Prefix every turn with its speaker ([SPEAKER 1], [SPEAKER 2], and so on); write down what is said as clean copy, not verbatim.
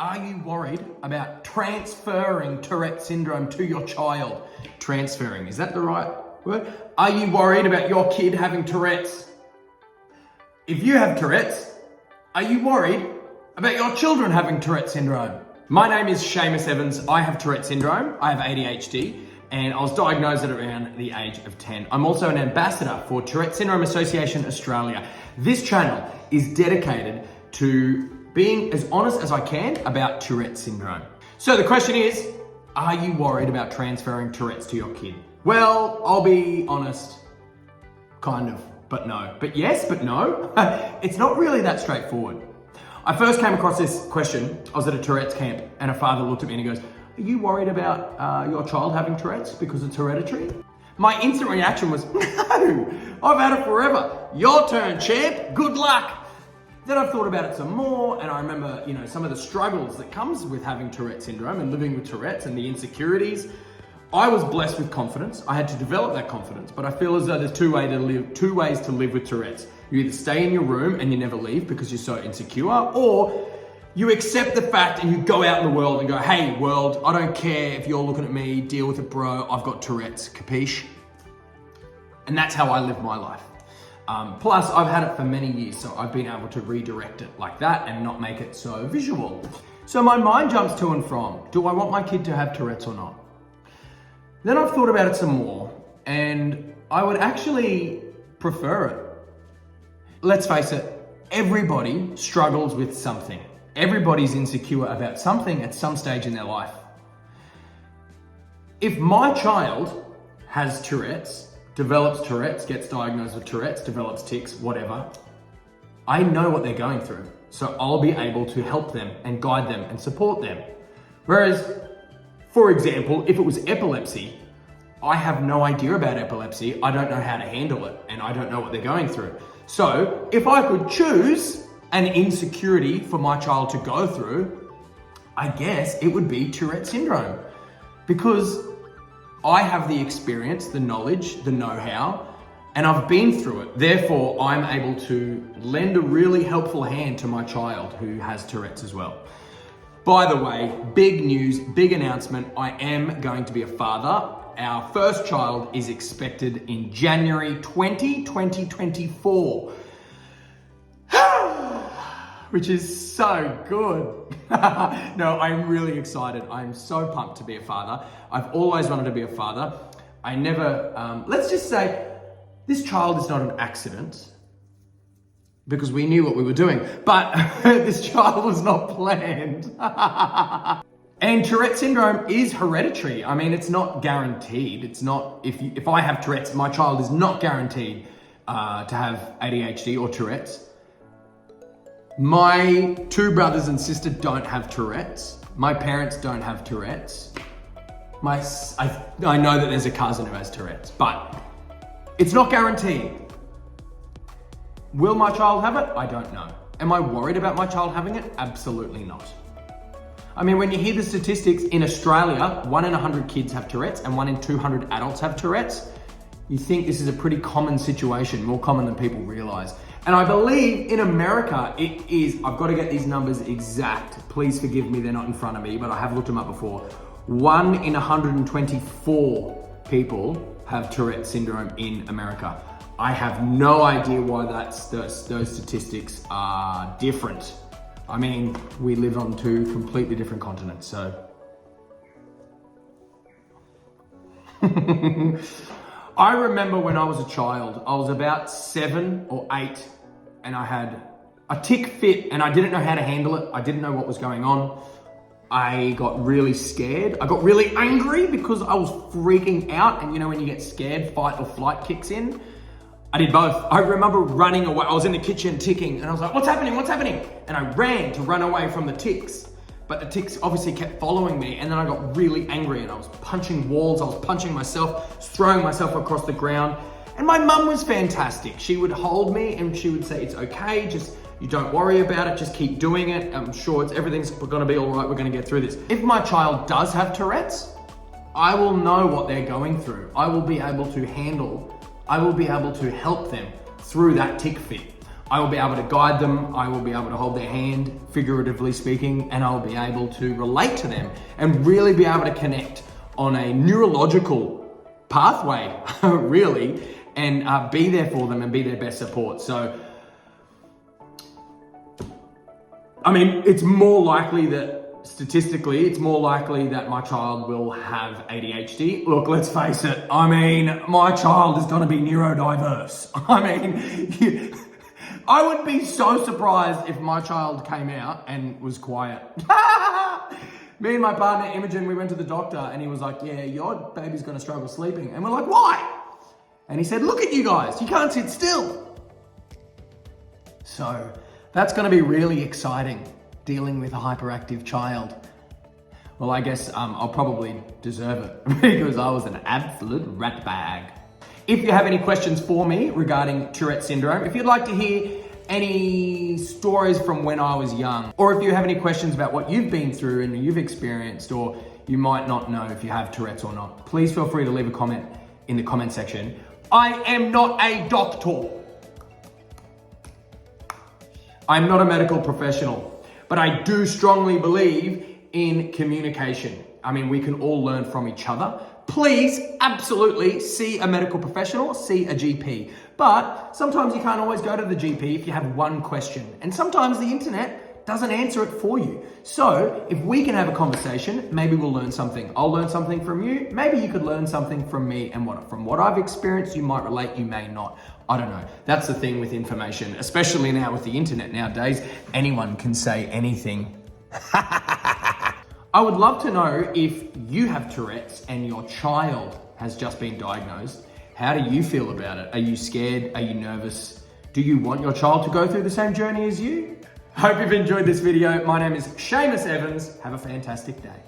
[SPEAKER 1] Are you worried about transferring Tourette syndrome to your child? Transferring, is that the right word? Are you worried about your kid having Tourette's? If you have Tourette's, are you worried about your children having Tourette syndrome? My name is Seamus Evans. I have Tourette syndrome. I have ADHD, and I was diagnosed at around the age of 10. I'm also an ambassador for Tourette Syndrome Association Australia. This channel is dedicated to being as honest as I can about Tourette syndrome. So the question is, are you worried about transferring Tourette's to your kid? Well, I'll be honest, kind of, but no. But yes, but no. It's not really that straightforward. I first came across this question. I was at a Tourette's camp and a father looked at me and he goes, are you worried about your child having Tourette's because it's hereditary? My instant reaction was, no, I've had it forever. Your turn, champ, good luck. Then I've thought about it some more, and I remember, some of the struggles that comes with having Tourette syndrome and living with Tourette's and the insecurities. I was blessed with confidence. I had to develop that confidence, but I feel as though there's two ways to live with Tourette's. You either stay in your room and you never leave because you're so insecure, or you accept the fact and you go out in the world and go, hey world, I don't care if you're looking at me, deal with it bro, I've got Tourette's, capiche? And that's how I live my life. Plus, I've had it for many years, so I've been able to redirect it like that and not make it so visual. So my mind jumps to and from, do I want my kid to have Tourette's or not? Then I've thought about it some more, and I would actually prefer it. Let's face it, everybody struggles with something. Everybody's insecure about something at some stage in their life. If my child has Tourette's, develops Tourette's, gets diagnosed with Tourette's, develops tics, whatever, I know what they're going through. So I'll be able to help them and guide them and support them. Whereas, for example, if it was epilepsy, I have no idea about epilepsy. I don't know how to handle it and I don't know what they're going through. So if I could choose an insecurity for my child to go through, I guess it would be Tourette syndrome, because I have the experience, the knowledge, the know-how, and I've been through it. Therefore, I'm able to lend a really helpful hand to my child who has Tourette's as well. By the way, big news, big announcement, I am going to be a father. Our first child is expected in January 2024. Which is so good. No, I'm really excited. I'm so pumped to be a father. I've always wanted to be a father. I never, let's just say, this child is not an accident because we knew what we were doing, but this child was not planned. And Tourette syndrome is hereditary. I mean, it's not guaranteed. It's not, if I have Tourette's, my child is not guaranteed to have ADHD or Tourette's. My two brothers and sister don't have Tourette's. My parents don't have Tourette's. I know that there's a cousin who has Tourette's, but it's not guaranteed. Will my child have it? I don't know. Am I worried about my child having it? Absolutely not. I mean, when you hear the statistics in Australia, 1 in 100 kids have Tourette's and 1 in 200 adults have Tourette's, you think this is a pretty common situation, more common than people realize. And I believe in America, it is, I've got to get these numbers exact. Please forgive me, they're not in front of me, but I have looked them up before. 1 in 124 people have Tourette syndrome in America. I have no idea why those statistics are different. I mean, we live on 2 completely different continents, so. I remember when I was a child, I was about 7 or 8, and I had a tic fit and I didn't know how to handle it. I didn't know what was going on. I got really scared. I got really angry because I was freaking out. And when you get scared, fight or flight kicks in. I did both. I remember running away. I was in the kitchen ticking and I was like, what's happening? What's happening? And I ran to run away from the tics. But the tics obviously kept following me, and then I got really angry and I was punching walls, I was punching myself, throwing myself across the ground. And my mum was fantastic. She would hold me and she would say, it's okay, you don't worry about it, just keep doing it. I'm sure everything's gonna be all right, we're gonna get through this. If my child does have Tourette's, I will know what they're going through. I will be able to help them through that tic fit. I will be able to guide them, I will be able to hold their hand, figuratively speaking, and I will be able to relate to them and really be able to connect on a neurological pathway, really, and be there for them and be their best support. So, I mean, it's more likely that, statistically, it's more likely that my child will have ADHD. Look, let's face it, I mean, my child is gonna be neurodiverse. I mean, I would be so surprised if my child came out and was quiet. Me and my partner, Imogen, we went to the doctor and he was like, yeah, your baby's gonna struggle sleeping. And we're like, why? And he said, look at you guys, you can't sit still. So that's gonna be really exciting, dealing with a hyperactive child. Well, I guess I'll probably deserve it because I was an absolute rat bag. If you have any questions for me regarding Tourette syndrome, if you'd like to hear any stories from when I was young, or if you have any questions about what you've been through and you've experienced, or you might not know if you have Tourette's or not, please feel free to leave a comment in the comment section. I am not a doctor. I'm not a medical professional, but I do strongly believe in communication. I mean, we can all learn from each other. Please, absolutely, see a medical professional, see a GP. But sometimes you can't always go to the GP if you have one question. And sometimes the internet doesn't answer it for you. So if we can have a conversation, maybe we'll learn something. I'll learn something from you. Maybe you could learn something from me. And from what I've experienced, you might relate, you may not. I don't know. That's the thing with information, especially now with the internet nowadays. Anyone can say anything. I would love to know if you have Tourette's and your child has just been diagnosed. How do you feel about it? Are you scared? Are you nervous? Do you want your child to go through the same journey as you? Hope you've enjoyed this video. My name is Seamus Evans. Have a fantastic day.